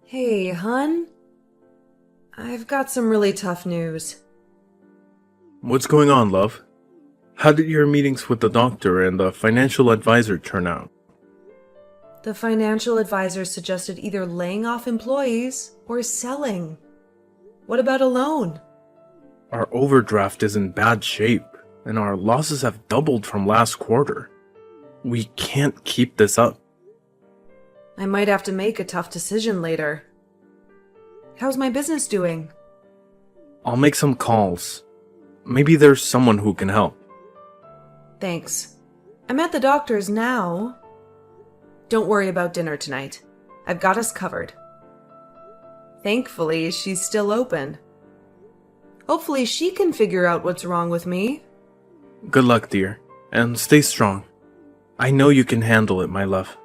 Hey, hun. I've got some really tough news. What's going on, love? How did your meetings with the doctor and the financial advisor turn out? The financial advisor suggested either laying off employees or selling. What about a loan? Our overdraft is in bad shape, and our losses have doubled from last quarter. We can't keep this up. I might have to make a tough decision later. How's my business doing? I'll make some calls. Maybe there's someone who can help. Thanks. I'm at the doctor's now. Don't worry about dinner tonight. I've got us covered. Thankfully, she's still open. Hopefully she can figure out what's wrong with me. Good luck, dear, and stay strong. I know you can handle it, my love.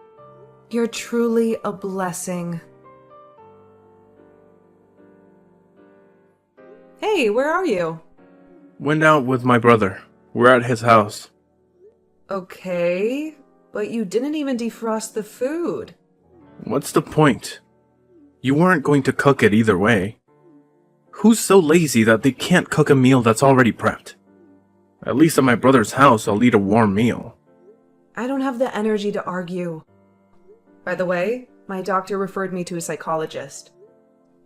You're truly a blessing. Hey, where are you? Went out with my brother. We're at his house. Okay, but you didn't even defrost the food. What's the point? You weren't going to cook it either way. Who's so lazy that they can't cook a meal that's already prepped? At least at my brother's house, I'll eat a warm meal. I don't have the energy to argue. By the way, my doctor referred me to a psychologist.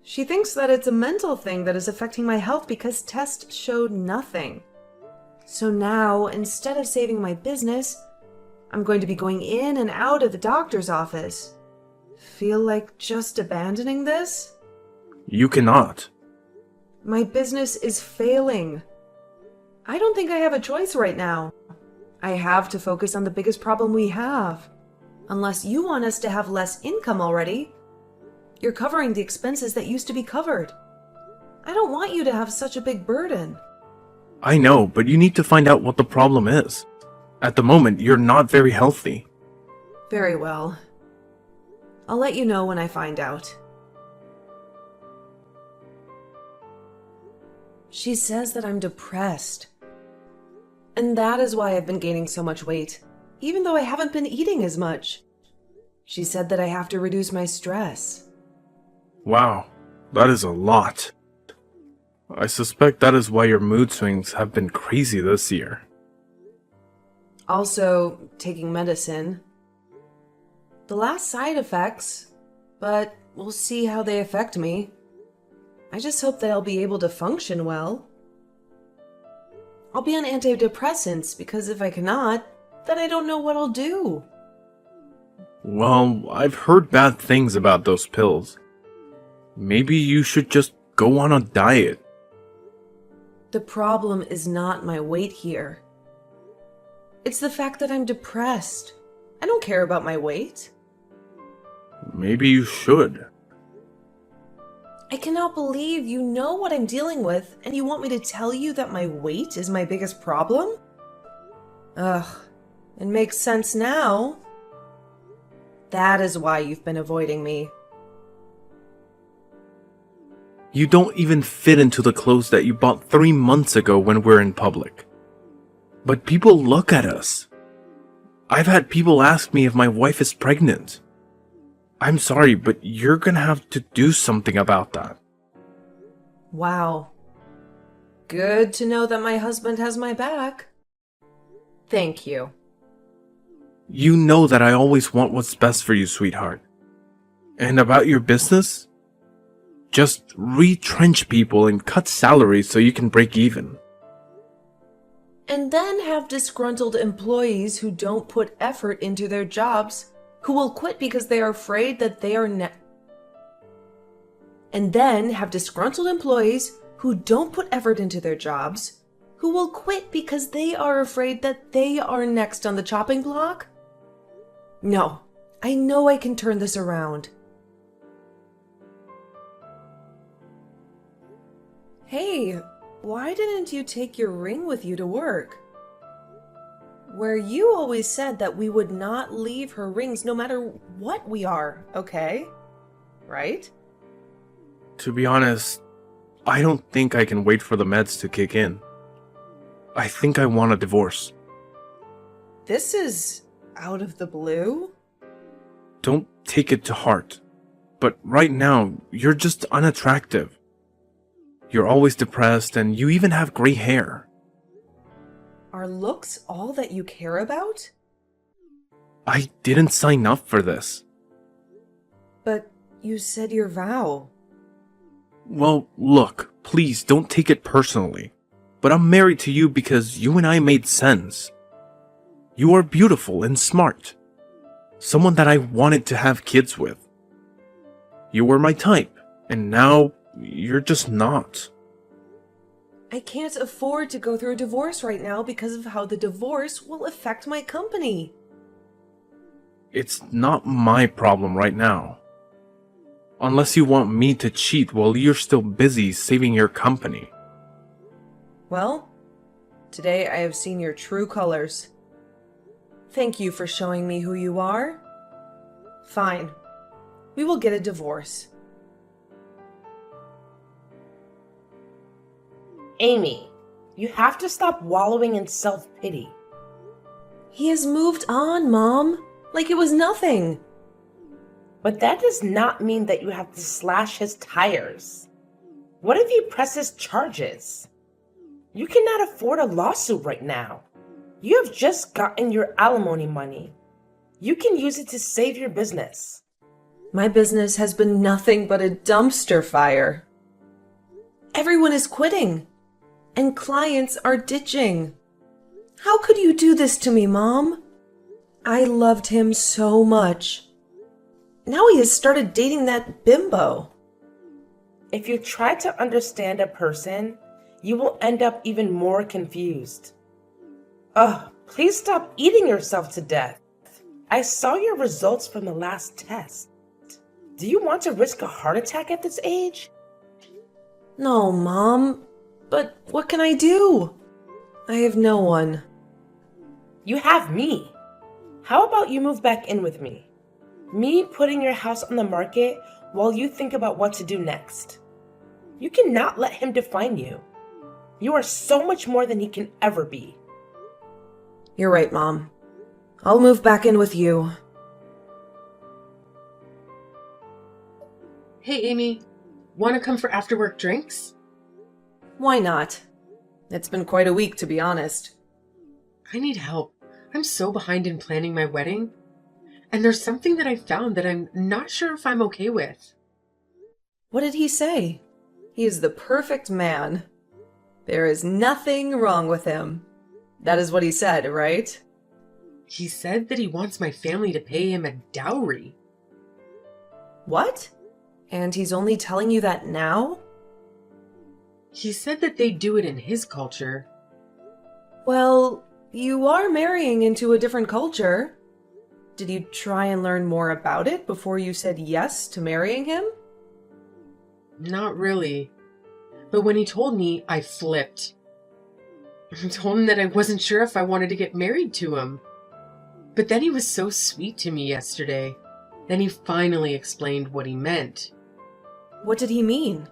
She thinks that it's a mental thing that is affecting my health because tests showed nothing. So now, instead of saving my business, I'm going to be going in and out of the doctor's office. Feel like just abandoning this? You cannot. My business is failing. I don't think I have a choice right now. I have to focus on the biggest problem we have. Unless you want us to have less income already. You're covering the expenses that used to be covered. I don't want you to have such a big burden. I know, but you need to find out what the problem is. At the moment, you're not very healthy. Very well. I'll let you know when I find out. She says that I'm depressed. And that is why I've been gaining so much weight, even though I haven't been eating as much. She said that I have to reduce my stress. Wow, that is a lot. I suspect that is why your mood swings have been crazy this year. Also, taking medicine. The last side effects, but we'll see how they affect me. I just hope that I'll be able to function well. I'll be on antidepressants because if I cannot, then I don't know what I'll do. Well, I've heard bad things about those pills. Maybe you should just go on a diet. The problem is not my weight here. It's the fact that I'm depressed. I don't care about my weight. Maybe you should. I cannot believe you know what I'm dealing with and you want me to tell you that my weight is my biggest problem? Ugh, it makes sense now. That is why you've been avoiding me. You don't even fit into the clothes that you bought 3 months ago when we're in public. But people look at us. I've had people ask me if my wife is pregnant. I'm sorry, but you're gonna have to do something about that. Wow. Good to know that my husband has my back. Thank you. You know that I always want what's best for you, sweetheart. And about your business? Just retrench people and cut salaries so you can break even. And then have disgruntled employees who don't put effort into their jobs, who will quit because they are afraid that they are And then have disgruntled employees who don't put effort into their jobs, who will quit because they are afraid that they are next on the chopping block? No, I know I can turn this around. Hey, why didn't you take your ring with you to work? Where you always said that we would not leave her rings no matter what we are, okay? Right? To be honest, I don't think I can wait for the meds to kick in. I think I want a divorce. This is out of the blue? Don't take it to heart. But right now, you're just unattractive. You're always depressed, and you even have gray hair. Are looks all that you care about? I didn't sign up for this. But you said your vow. Well, look, please don't take it personally. But I'm married to you because you and I made sense. You are beautiful and smart. Someone that I wanted to have kids with. You were my type, and now you're just not. I can't afford to go through a divorce right now because of how the divorce will affect my company. It's not my problem right now. Unless you want me to cheat while you're still busy saving your company. Well, today I have seen your true colors. Thank you for showing me who you are. Fine. We will get a divorce. Amy, you have to stop wallowing in self-pity. He has moved on, Mom. Like it was nothing. But that does not mean that you have to slash his tires. What if he presses charges? You cannot afford a lawsuit right now. You have just gotten your alimony money. You can use it to save your business. My business has been nothing but a dumpster fire. Everyone is quitting, and clients are ditching. How could you do this to me, Mom? I loved him so much. Now he has started dating that bimbo. If you try to understand a person, you will end up even more confused. Ugh, please stop eating yourself to death. I saw your results from the last test. Do you want to risk a heart attack at this age? No, Mom. But what can I do? I have no one. You have me. How about you move back in with me? Me putting your house on the market while you think about what to do next. You cannot let him define you. You are so much more than he can ever be. You're right, Mom. I'll move back in with you. Hey, Amy. Want to come for after-work drinks? Why not? It's been quite a week, to be honest. I need help. I'm so behind in planning my wedding. And there's something that I found that I'm not sure if I'm okay with. What did he say? He is the perfect man. There is nothing wrong with him. That is what he said, right? He said that he wants my family to pay him a dowry. What? And he's only telling you that now? He said that they do it in his culture. Well, you are marrying into a different culture. Did you try and learn more about it before you said yes to marrying him? Not really. But when he told me, I flipped. I told him that I wasn't sure if I wanted to get married to him. But then he was so sweet to me yesterday. Then he finally explained what he meant. What did he mean?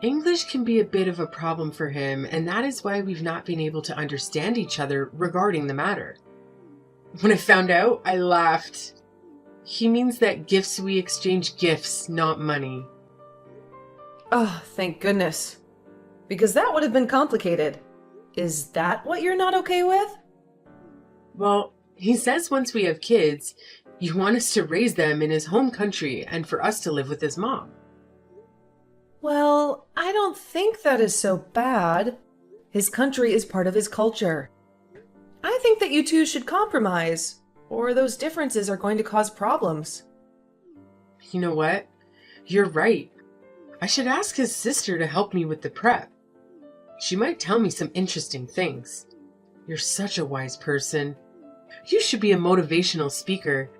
English can be a bit of a problem for him, and that is why we've not been able to understand each other regarding the matter. When I found out, I laughed. He means that gifts we exchange gifts, not money. Oh, thank goodness. Because that would have been complicated. Is that what you're not okay with? Well, he says once we have kids, you want us to raise them in his home country and for us to live with his mom. Well, I don't think that is so bad. His country is part of his culture. I think that you two should compromise, or those differences are going to cause problems. You know what? You're right. I should ask his sister to help me with the prep. She might tell me some interesting things. You're such a wise person. You should be a motivational speaker.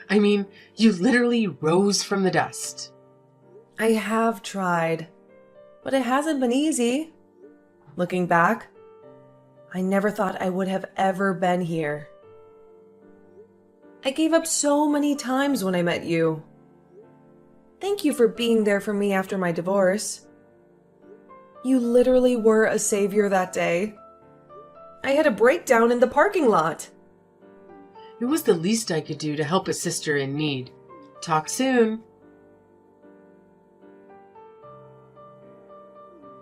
I mean, you literally rose from the dust. I have tried, but it hasn't been easy. Looking back, I never thought I would have ever been here. I gave up so many times when I met you. Thank you for being there for me after my divorce. You literally were a savior that day. I had a breakdown in the parking lot. It was the least I could do to help a sister in need. Talk soon.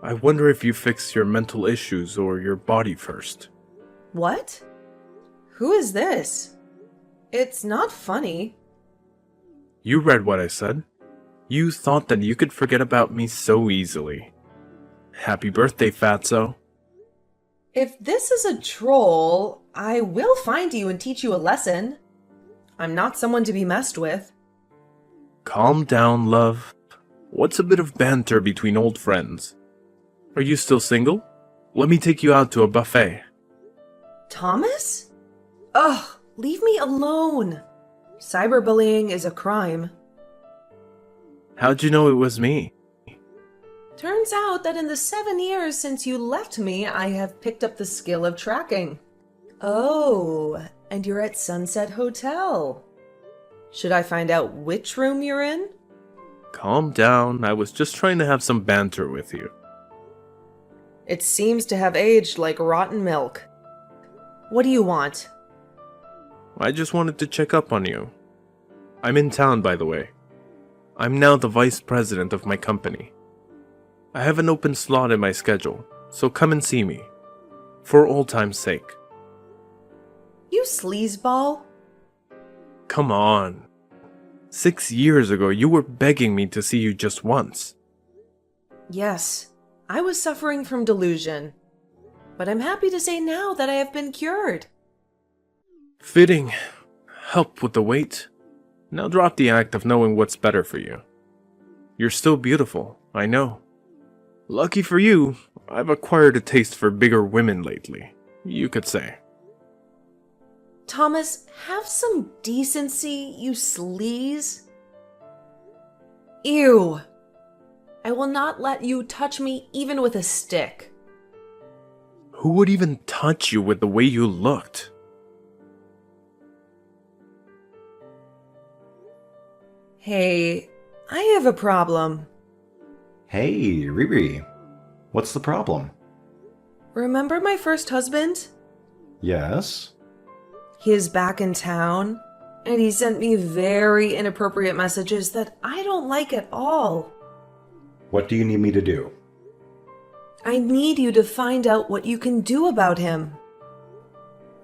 I wonder if you fix your mental issues or your body first. What? Who is this? It's not funny. You read what I said. You thought that you could forget about me so easily. Happy birthday, Fatso. If this is a troll, I will find you and teach you a lesson. I'm not someone to be messed with. Calm down, love. What's a bit of banter between old friends? Are you still single? Let me take you out to a buffet. Thomas? Ugh, leave me alone. Cyberbullying is a crime. How'd you know it was me? Turns out that in the 7 years since you left me, I have picked up the skill of tracking. Oh, and you're at Sunset Hotel. Should I find out which room you're in? Calm down, I was just trying to have some banter with you. It seems to have aged like rotten milk. What do you want? I just wanted to check up on you. I'm in town, by the way. I'm now the vice president of my company. I have an open slot in my schedule, so come and see me. For old time's sake. You sleazeball? Come on. 6 years ago, you were begging me to see you just once. Yes, I was suffering from delusion. But I'm happy to say now that I have been cured. Fitting. Help with the weight. Now drop the act of knowing what's better for you. You're still beautiful, I know. Lucky for you, I've acquired a taste for bigger women lately, you could say. Thomas, have some decency, you sleaze. Ew. I will not let you touch me even with a stick. Who would even touch you with the way you looked? Hey, I have a problem. Hey, Riri. What's the problem? Remember my first husband? Yes? He is back in town, and he sent me very inappropriate messages that I don't like at all. What do you need me to do? I need you to find out what you can do about him.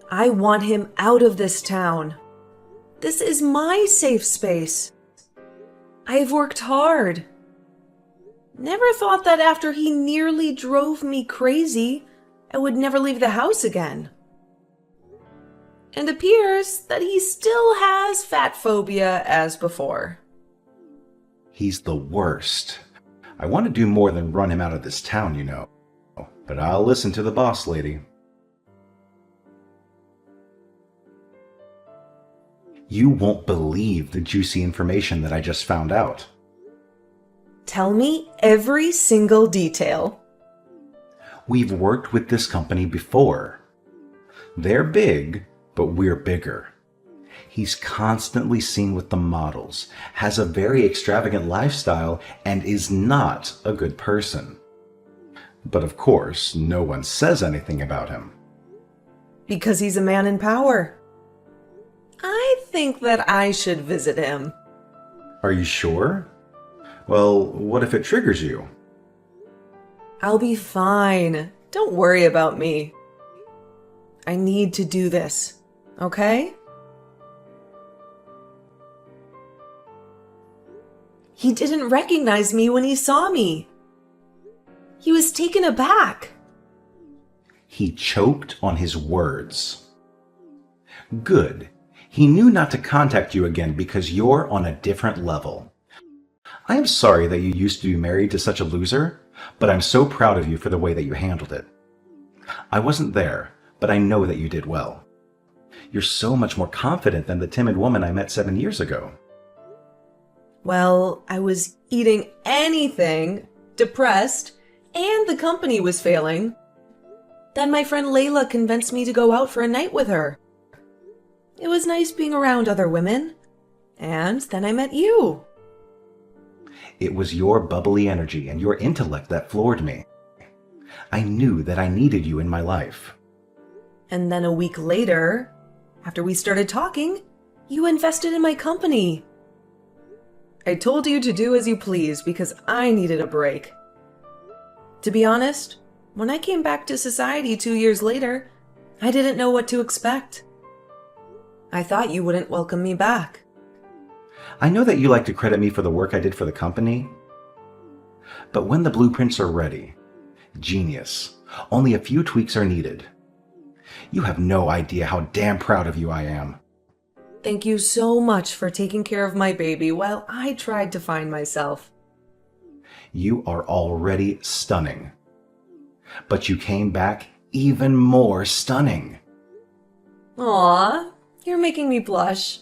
I want him out of this town. This is my safe space. I've worked hard. Never thought that after he nearly drove me crazy, I would never leave the house again. And appears that he still has fat phobia as before. He's the worst. I want to do more than run him out of this town, you know. But I'll listen to the boss lady. You won't believe the juicy information that I just found out. Tell me every single detail. We've worked with this company before. They're big, but we're bigger. He's constantly seen with the models, has a very extravagant lifestyle, and is not a good person. But of course, no one says anything about him. Because he's a man in power. I think that I should visit him. Are you sure? Well, what if it triggers you? I'll be fine. Don't worry about me. I need to do this, okay? He didn't recognize me when he saw me. He was taken aback. He choked on his words. Good. He knew not to contact you again because you're on a different level. I am sorry that you used to be married to such a loser, but I'm so proud of you for the way that you handled it. I wasn't there, but I know that you did well. You're so much more confident than the timid woman I met 7 years ago. Well, I was eating anything, depressed, and the company was failing. Then my friend Layla convinced me to go out for a night with her. It was nice being around other women. And then I met you. It was your bubbly energy and your intellect that floored me. I knew that I needed you in my life. And then a week later, after we started talking, you invested in my company. I told you to do as you please because I needed a break. To be honest, when I came back to society 2 years later, I didn't know what to expect. I thought you wouldn't welcome me back. I know that you like to credit me for the work I did for the company, but when the blueprints are ready, genius, only a few tweaks are needed. You have no idea how damn proud of you I am. Thank you so much for taking care of my baby while I tried to find myself. You are already stunning, but you came back even more stunning. Aw, you're making me blush.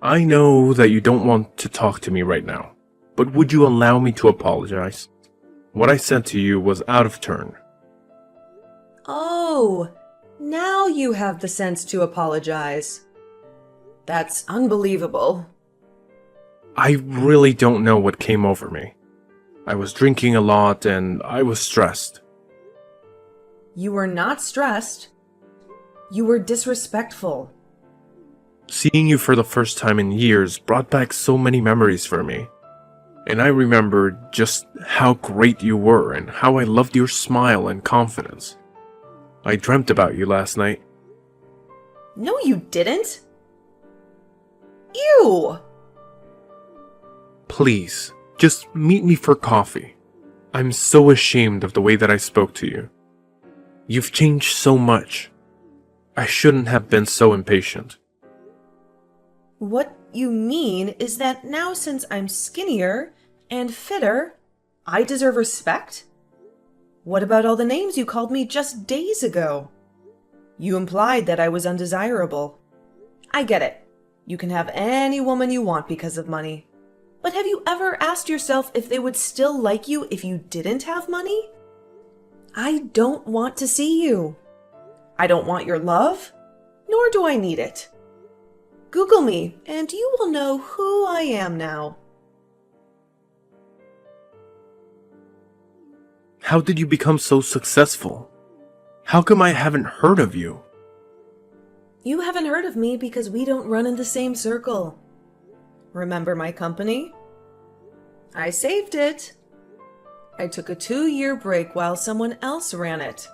I know that you don't want to talk to me right now, but would you allow me to apologize? What I said to you was out of turn. Oh, now you have the sense to apologize. That's unbelievable. I really don't know what came over me. I was drinking a lot and I was stressed. You were not stressed. You were disrespectful. Seeing you for the first time in years brought back so many memories for me. And I remembered just how great you were and how I loved your smile and confidence. I dreamt about you last night. No, you didn't. Ew! Please, just meet me for coffee. I'm so ashamed of the way that I spoke to you. You've changed so much. I shouldn't have been so impatient. What you mean is that now since I'm skinnier and fitter, I deserve respect? What about all the names you called me just days ago? You implied that I was undesirable. I get it. You can have any woman you want because of money. But have you ever asked yourself if they would still like you if you didn't have money? I don't want to see you. I don't want your love, nor do I need it. Google me, and you will know who I am now. How did you become so successful? How come I haven't heard of you? You haven't heard of me because we don't run in the same circle. Remember my company? I saved it. I took a 2-year break while someone else ran it.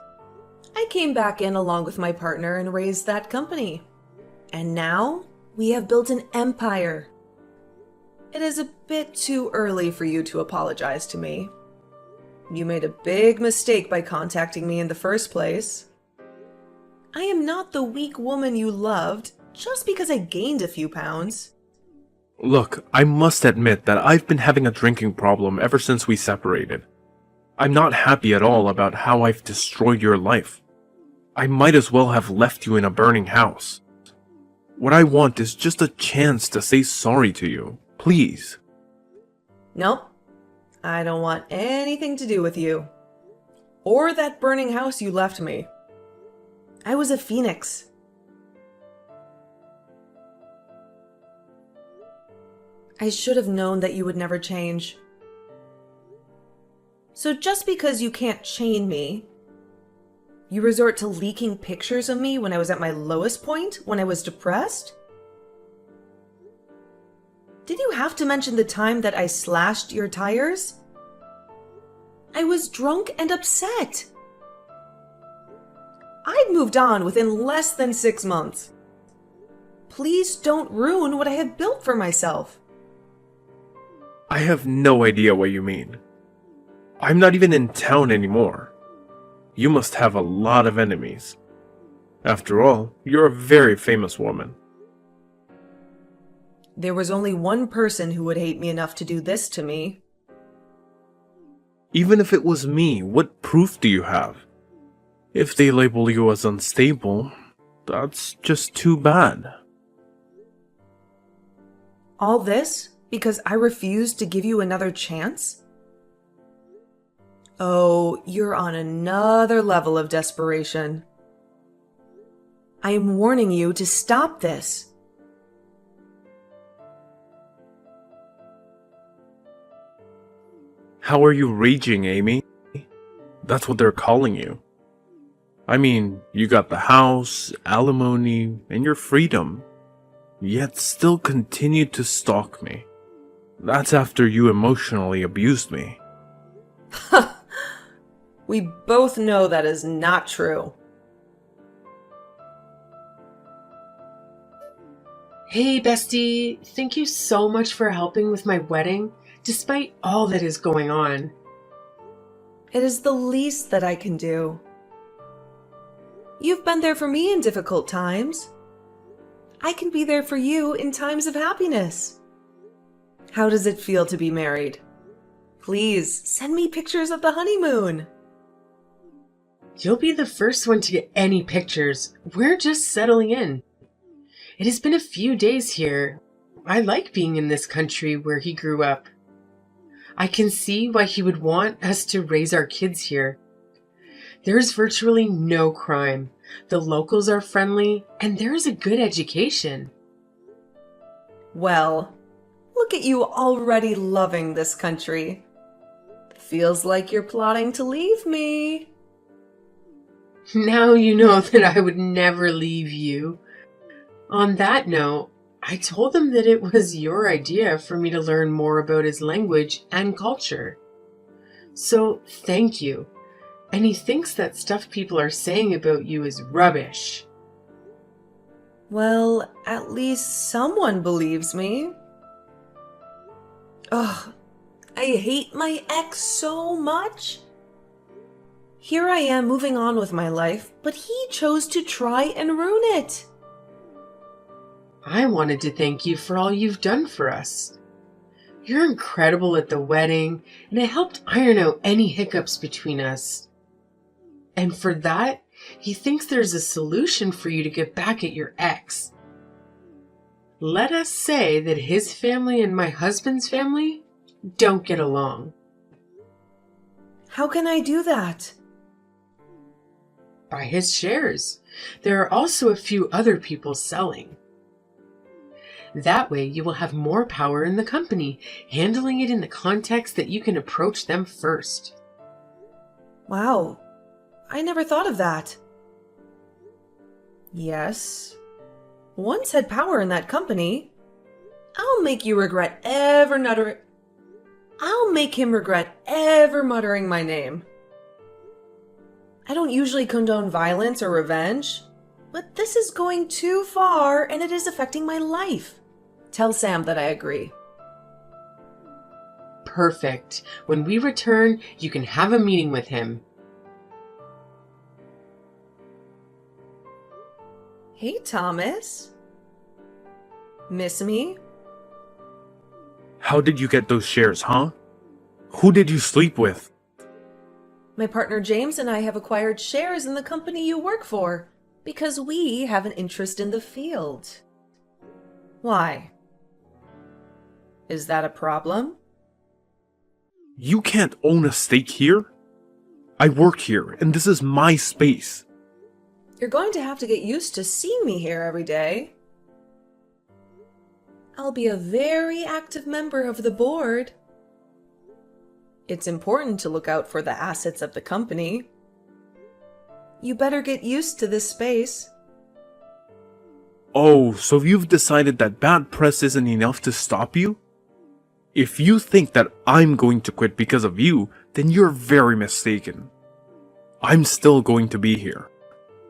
I came back in along with my partner and raised that company. And now we have built an empire. It is a bit too early for you to apologize to me. You made a big mistake by contacting me in the first place. I am not the weak woman you loved just because I gained a few pounds. Look, I must admit that I've been having a drinking problem ever since we separated. I'm not happy at all about how I've destroyed your life. I might as well have left you in a burning house. What I want is just a chance to say sorry to you, please. Nope. I don't want anything to do with you. Or that burning house you left me. I was a phoenix. I should have known that you would never change. So just because you can't chain me, you resort to leaking pictures of me when I was at my lowest point, when I was depressed? Did you have to mention the time that I slashed your tires? I was drunk and upset. I'd moved on within less than 6 months. Please don't ruin what I have built for myself. I have no idea what you mean. I'm not even in town anymore. You must have a lot of enemies. After all, you're a very famous woman. There was only one person who would hate me enough to do this to me. Even if it was me, what proof do you have? If they label you as unstable, that's just too bad. All this because I refused to give you another chance? Oh, you're on another level of desperation. I am warning you to stop this. How are you raging, Amy? That's what they're calling you. I mean, you got the house, alimony, and your freedom, yet still continued to stalk me. That's after you emotionally abused me. We both know that is not true. Hey, bestie. Thank you so much for helping with my wedding, despite all that is going on. It is the least that I can do. You've been there for me in difficult times. I can be there for you in times of happiness. How does it feel to be married? Please send me pictures of the honeymoon. You'll be the first one to get any pictures. We're just settling in. It has been a few days here. I like being in this country where he grew up. I can see why he would want us to raise our kids here. There's virtually no crime. The locals are friendly, and there is a good education. Well, look at you already loving this country. Feels like you're plotting to leave me. Now you know that I would never leave you. On that note, I told him that it was your idea for me to learn more about his language and culture. So, thank you. And he thinks that stuff people are saying about you is rubbish. Well, at least someone believes me. Ugh, I hate my ex so much. Here I am moving on with my life, but he chose to try and ruin it. I wanted to thank you for all you've done for us. You're incredible at the wedding, and it helped iron out any hiccups between us. And for that, he thinks there's a solution for you to get back at your ex. Let us say that his family and my husband's family don't get along. How can I do that? By his shares. There are also a few other people selling. That way you will have more power in the company, handling it in the context that you can approach them first. Wow, I never thought of that. Yes, once had power in that company. I'll make him regret ever muttering my name. I don't usually condone violence or revenge, but this is going too far and it is affecting my life. Tell Sam that I agree. Perfect. When we return, you can have a meeting with him. Hey, Thomas. Miss me? How did you get those shares, huh? Who did you sleep with? My partner James and I have acquired shares in the company you work for because we have an interest in the field. Why? Is that a problem? You can't own a stake here? I work here, and this is my space. You're going to have to get used to seeing me here every day. I'll be a very active member of the board. It's important to look out for the assets of the company. You better get used to this space. Oh, so you've decided that bad press isn't enough to stop you? If you think that I'm going to quit because of you, then you're very mistaken. I'm still going to be here.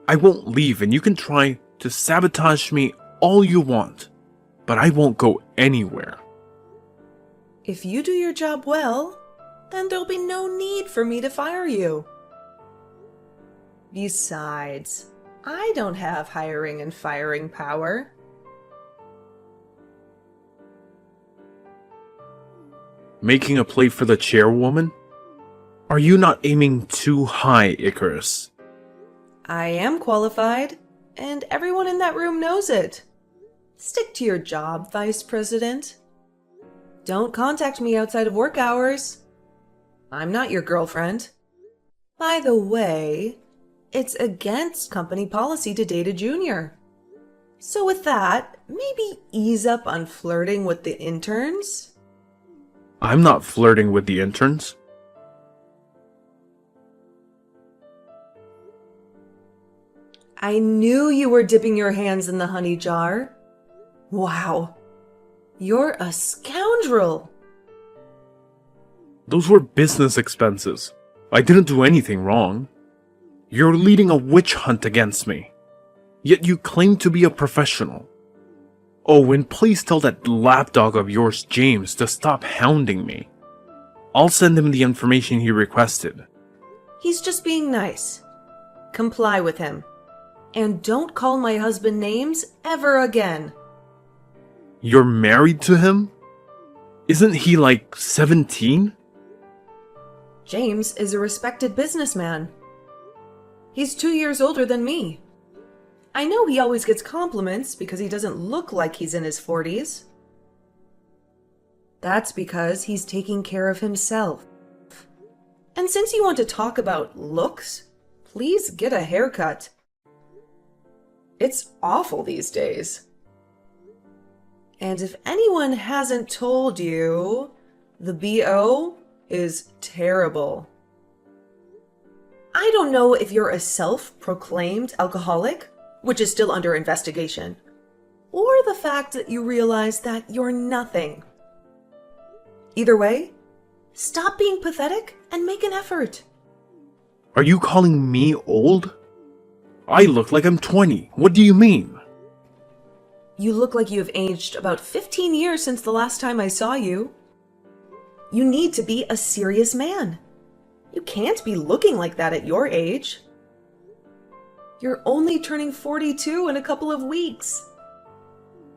I won't leave, and you can try to sabotage me all you want, but I won't go anywhere. If you do your job well, then there'll be no need for me to fire you. Besides, I don't have hiring and firing power. Making a play for the chairwoman? Are you not aiming too high, Icarus? I am qualified, and everyone in that room knows it. Stick to your job, Vice President. Don't contact me outside of work hours. I'm not your girlfriend. By the way, it's against company policy to date a junior. So with that, maybe ease up on flirting with the interns? I'm not flirting with the interns. I knew you were dipping your hands in the honey jar. Wow, you're a scoundrel. Those were business expenses. I didn't do anything wrong. You're leading a witch hunt against me. Yet you claim to be a professional. Oh, and please tell that lapdog of yours, James, to stop hounding me. I'll send him the information he requested. He's just being nice. Comply with him. And don't call my husband names ever again. You're married to him? Isn't he like 17? James is a respected businessman. He's 2 years older than me. I know he always gets compliments because he doesn't look like he's in his 40s. That's because he's taking care of himself. And since you want to talk about looks, please get a haircut. It's awful these days. And if anyone hasn't told you, the BO is terrible. I don't know if you're a self-proclaimed alcoholic, which is still under investigation, or the fact that you realize that you're nothing. Either way, stop being pathetic and make an effort. Are you calling me old? I look like I'm 20. What do you mean? You look like you have aged about 15 years since the last time I saw you. You need to be a serious man. You can't be looking like that at your age. You're only turning 42 in a couple of weeks.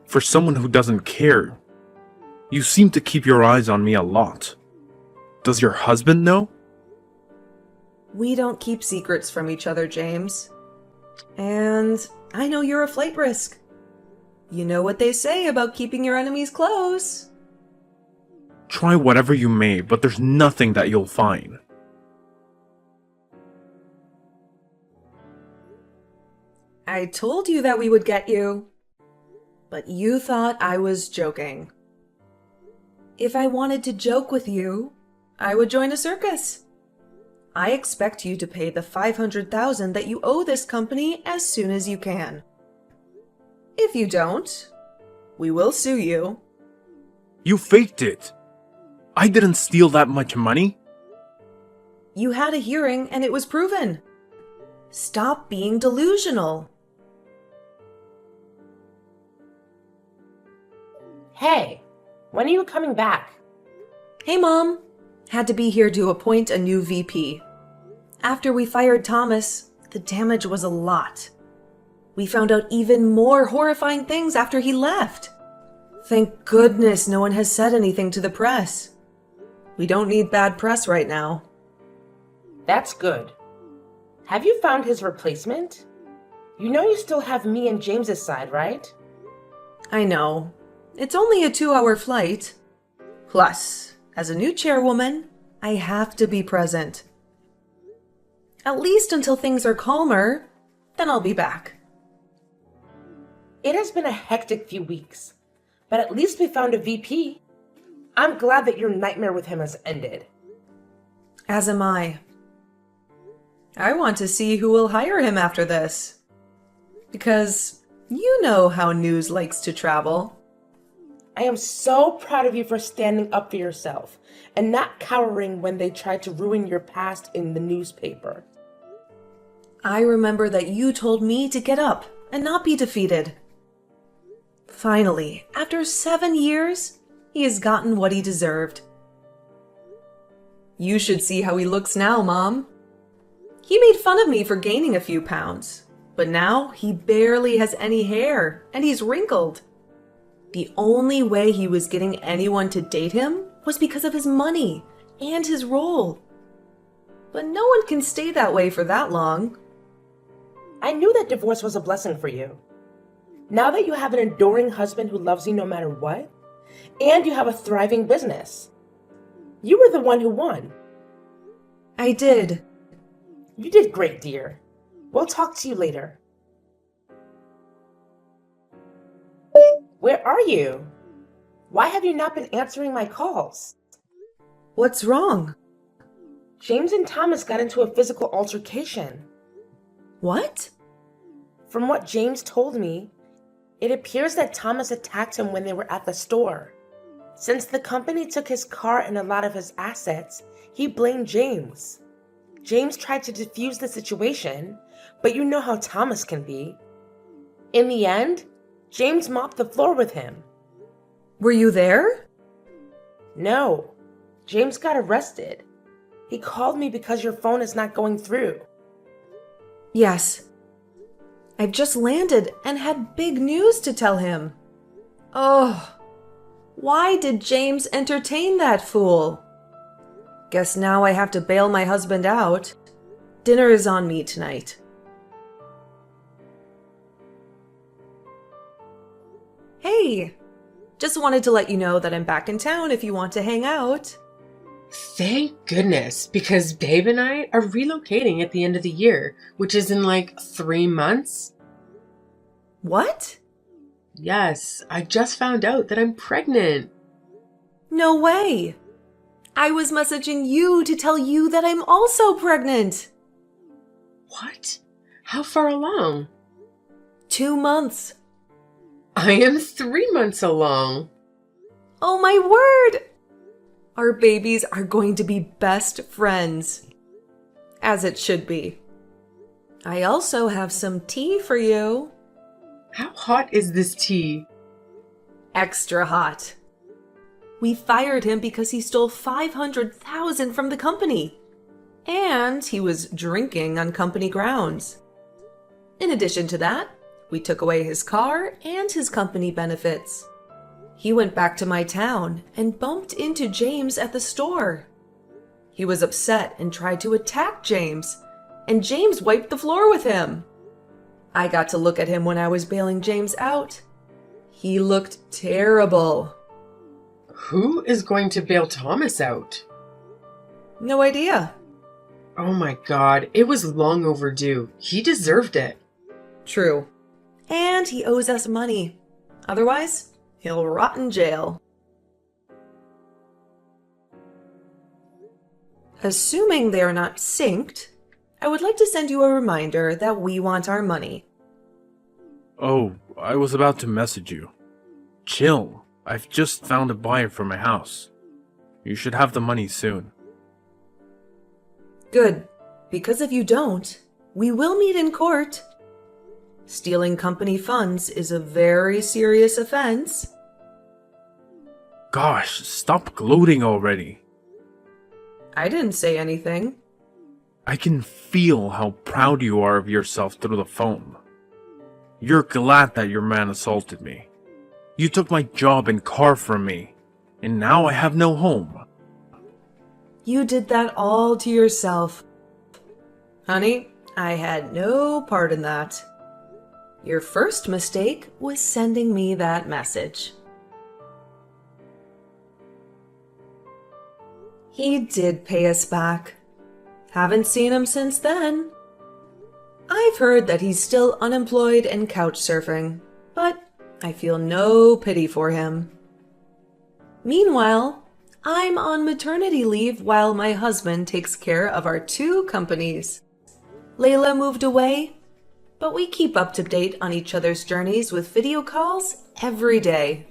For someone who doesn't care, you seem to keep your eyes on me a lot. Does your husband know? We don't keep secrets from each other, James. And I know you're a flight risk. You know what they say about keeping your enemies close. Try whatever you may, but there's nothing that you'll find. I told you that we would get you. But you thought I was joking. If I wanted to joke with you, I would join a circus. I expect you to pay the $500,000 that you owe this company as soon as you can. If you don't, we will sue you. You faked it. I didn't steal that much money. You had a hearing and it was proven. Stop being delusional. Hey, when are you coming back? Hey, Mom. Had to be here to appoint a new VP. After we fired Thomas, the damage was a lot. We found out even more horrifying things after he left. Thank goodness no one has said anything to the press. We don't need bad press right now. That's good. Have you found his replacement? You know you still have me and James's side, right? I know. It's only a 2-hour flight. Plus, as a new chairwoman, I have to be present. At least until things are calmer, then I'll be back. It has been a hectic few weeks, but at least we found a VP. I'm glad that your nightmare with him has ended. As am I. I want to see who will hire him after this. Because you know how news likes to travel. I am so proud of you for standing up for yourself and not cowering when they tried to ruin your past in the newspaper. I remember that you told me to get up and not be defeated. Finally, after 7 years, he has gotten what he deserved. You should see how he looks now, Mom. He made fun of me for gaining a few pounds, but now he barely has any hair and he's wrinkled. The only way he was getting anyone to date him was because of his money and his role. But no one can stay that way for that long. I knew that divorce was a blessing for you. Now that you have an adoring husband who loves you no matter what, and you have a thriving business, you were the one who won. I did. You did great, dear. We'll talk to you later. Where are you? Why have you not been answering my calls? What's wrong? James and Thomas got into a physical altercation. What? From what James told me, it appears that Thomas attacked him when they were at the store. Since the company took his car and a lot of his assets, he blamed James. James tried to defuse the situation, but you know how Thomas can be. In the end, James mopped the floor with him. Were you there? No, James got arrested. He called me because your phone is not going through. Yes. I've just landed and had big news to tell him. Oh, why did James entertain that fool? Guess now I have to bail my husband out. Dinner is on me tonight. Hey, just wanted to let you know that I'm back in town if you want to hang out. Thank goodness, because Babe and I are relocating at the end of the year, which is in like 3 months. What? Yes, I just found out that I'm pregnant. No way. I was messaging you to tell you that I'm also pregnant. What? How far along? 2 months. I am 3 months along. Oh my word! Our babies are going to be best friends. As it should be. I also have some tea for you. How hot is this tea? Extra hot. We fired him because he stole $500,000 from the company. And he was drinking on company grounds. In addition to that, we took away his car and his company benefits. He went back to my town and bumped into James at the store. He was upset and tried to attack James, and James wiped the floor with him. I got to look at him when I was bailing James out. He looked terrible. Who is going to bail Thomas out? No idea. Oh my god, it was long overdue. He deserved it. True. And he owes us money. Otherwise, he'll rot in jail. Assuming they are not synced, I would like to send you a reminder that we want our money. Oh, I was about to message you. Chill. I've just found a buyer for my house. You should have the money soon. Good, because if you don't, we will meet in court. Stealing company funds is a very serious offense. Gosh, stop gloating already. I didn't say anything. I can feel how proud you are of yourself through the phone. You're glad that your man assaulted me. You took my job and car from me, and now I have no home. You did that all to yourself. Honey, I had no part in that. Your first mistake was sending me that message. He did pay us back. Haven't seen him since then. I've heard that he's still unemployed and couch surfing, but I feel no pity for him. Meanwhile, I'm on maternity leave while my husband takes care of our 2 companies. Layla moved away, but we keep up to date on each other's journeys with video calls every day.